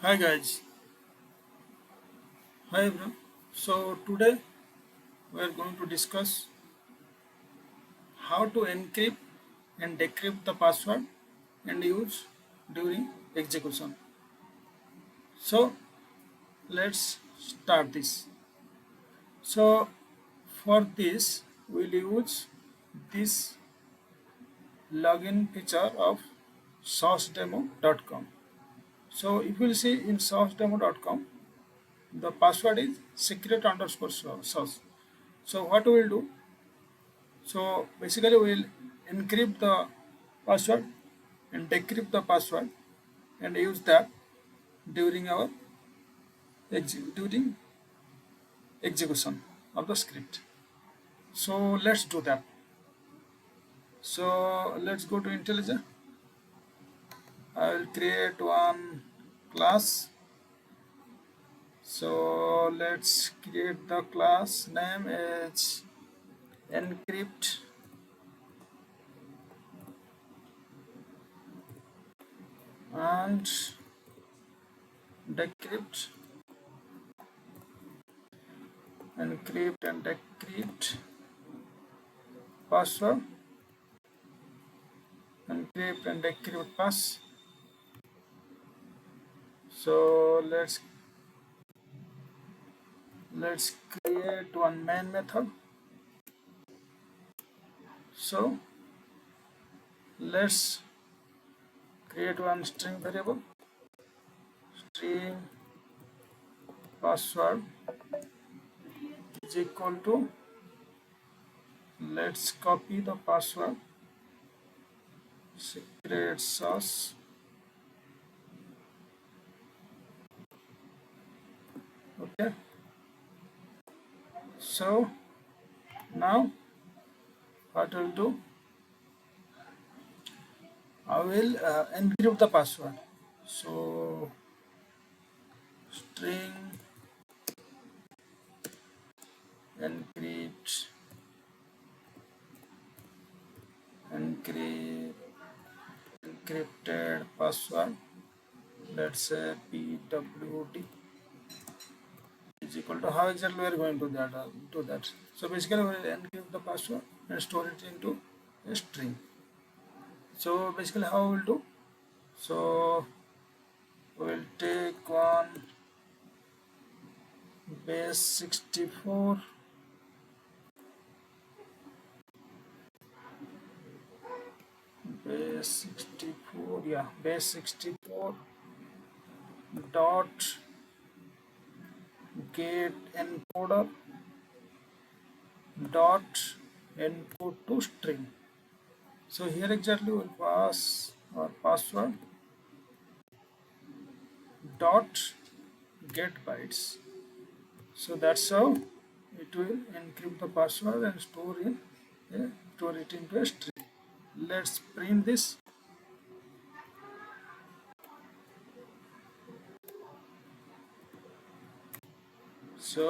Hi guys, hi everyone. So today we are going to discuss how to encrypt and decrypt the password and use during execution. So let's start this. So for this we'll use this login feature of sourcedemo.com. So if you'll see in sourcedemo.com, the password is secret underscore source. So what we will do, so basically we'll encrypt the password and decrypt the password and use that during our during execution of the script. So let's do that. So let's go to IntelliJ. I will create one class. So let's create the class name is encrypt and decrypt, encrypt and decrypt password, encrypt and decrypt pass. So let's create one main method. So let's create one string variable, string password is equal to, let's copy the password secret sauce. Okay, so now what we'll do, I will encrypt the password. So string encrypt, encrypted password, let's say pwd is equal to, how exactly we are going to do that. So basically we will encrypt the password and store it into a string. So basically how we will do, so we will take one base 64 base 64, yeah, base 64 dot get encoder dot encode to string. So here exactly we'll pass our password dot get bytes. So that's how it will encrypt the password and store it into a string. Let's print this. So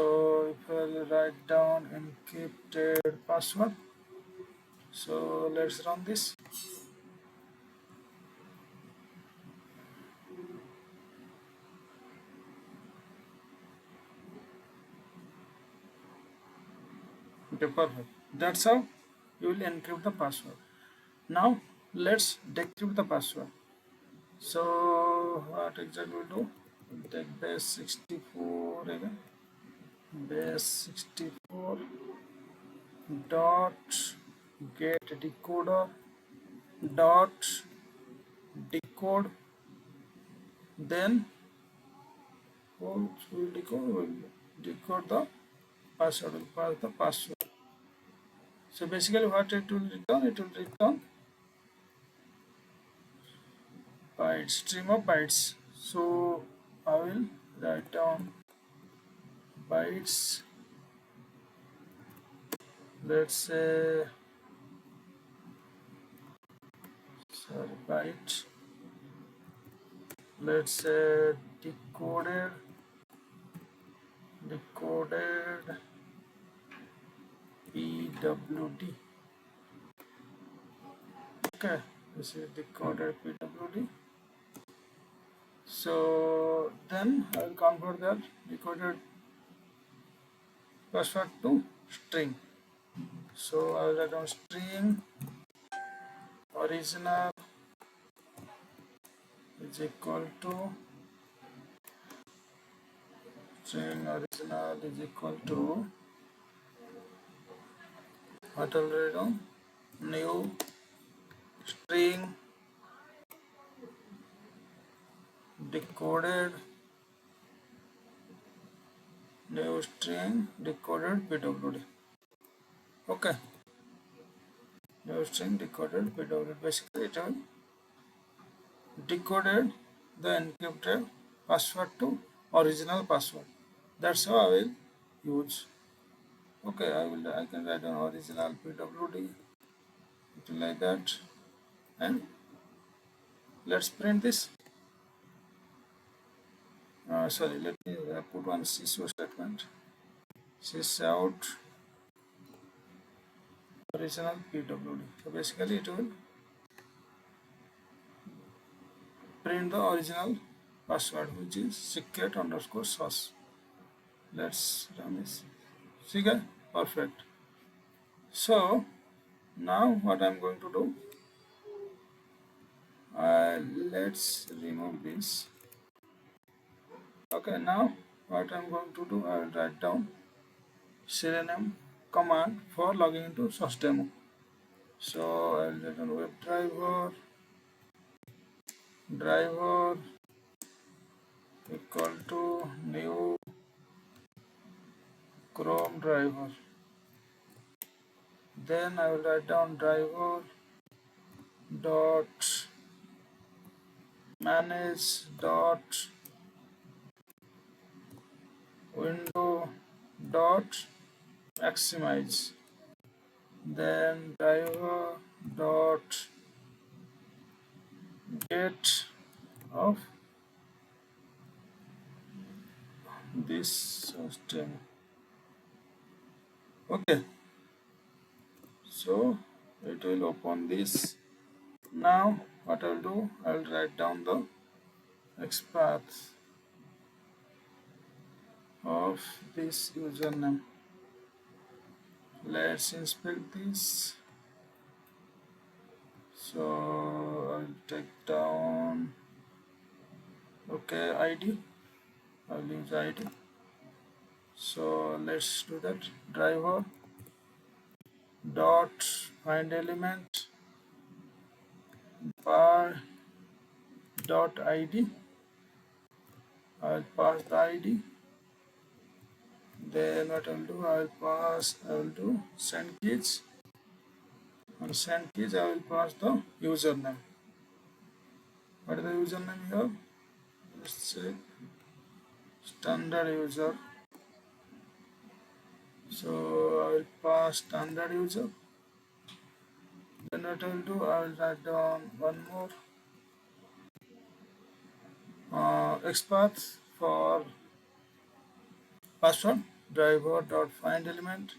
if I'll write down encrypted password, so let's run this. Okay, perfect. That's how you will encrypt the password. Now let's decrypt the password. So what exactly we'll do? We'll take base 64 again. Base 64 dot get decoder dot decode, then we'll decode the password, will pass the password. So basically what it will return, it will return bytes, stream of bytes. So I will write down bytes, let's say, sorry, byte, let's say decoded pwd. Okay, this is decoded pwd. So then I will convert that decoded password to string. So I will write down string original is equal to string original is equal to what I will write down, new string decoded, new string decoded PWD. Okay, new string decoded PWD. Basically it will decoded the encrypted password to original password. That's how I will use. Okay, I can write an original PWD, something like that, and let's print this. Sorry, let me put one sysout statement. Sysout original PWD. So basically it will print the original password, which is secret underscore sauce. Let's run this. See guys? Perfect. So now what I'm going to do, let's remove this. Okay, now what I'm going to do, I will write down Selenium command for logging into source demo. So I will write on web driver equal to new Chrome driver. Then I will write down driver dot manage dot window dot maximize. Then driver dot get of this system. Okay, so it will open this. Now what I'll do, I'll write down the XPath of this username. Let's inspect this. So I'll take down, okay, ID. I'll use ID. So let's do that. Driver dot find element by dot ID. I'll pass the ID. Then what I'll do send keys. On send keys I will pass the username. What is the username here? Let's check. Standard user. So I will pass standard user. Then what I will do, I will write down one more XPath for password. Driver dot find element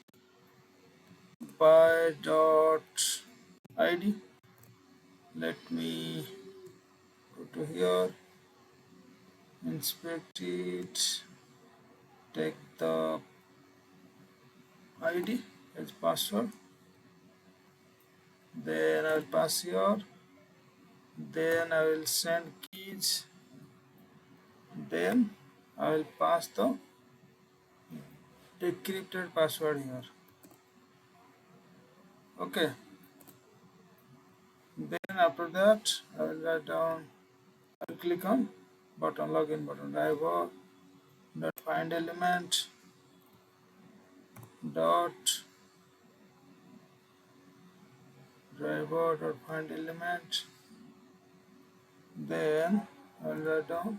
by dot ID. Let me go to here, inspect it, take the ID as password, then I will pass here, then I will send keys, then I will pass the decrypted password here. Okay, then after that I will write down, I will click on button, login button, driver dot find element dot driver dot find element, then I will write down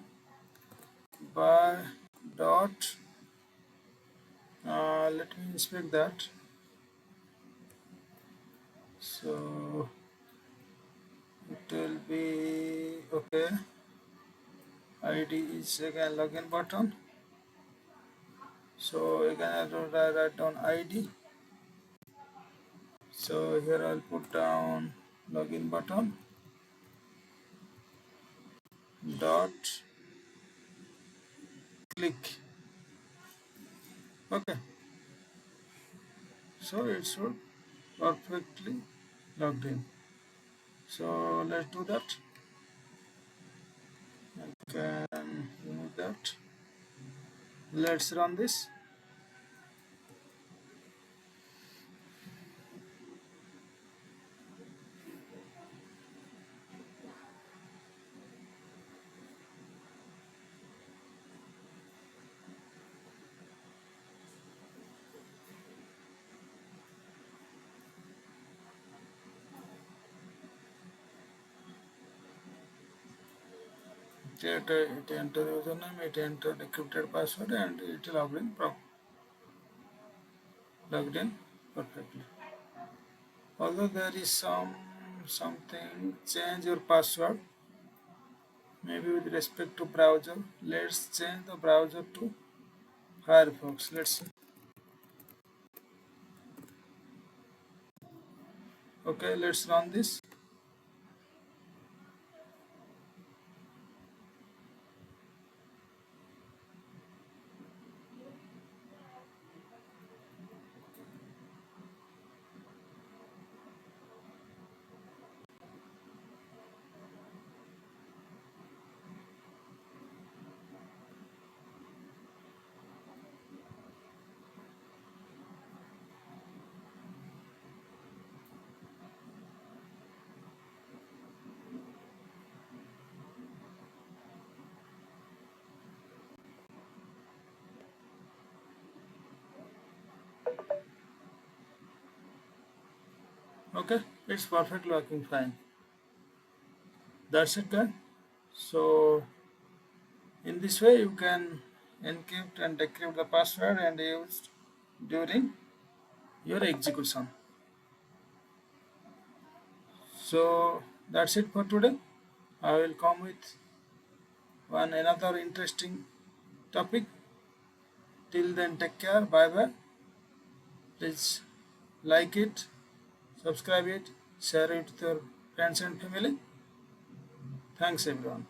by dot let me inspect that. So it will be okay. ID is again login button. So again I will write down ID. So here I'll put down login button dot click. Okay, so it should perfectly logged in. So let's do that. I can remove that. Let's run this. It enter username, it enter decrypted password, and it logged in perfectly. Although there is something, change your password. Maybe with respect to browser, let's change the browser to Firefox. Let's see. Okay, let's run this. Okay, it's perfectly working fine. That's it, guys. So in this way, you can encrypt and decrypt the password and use during your execution. So that's it for today. I will come with one another interesting topic. Till then, take care. Bye bye. Please like it, subscribe it, share it with your friends and family. Thanks everyone.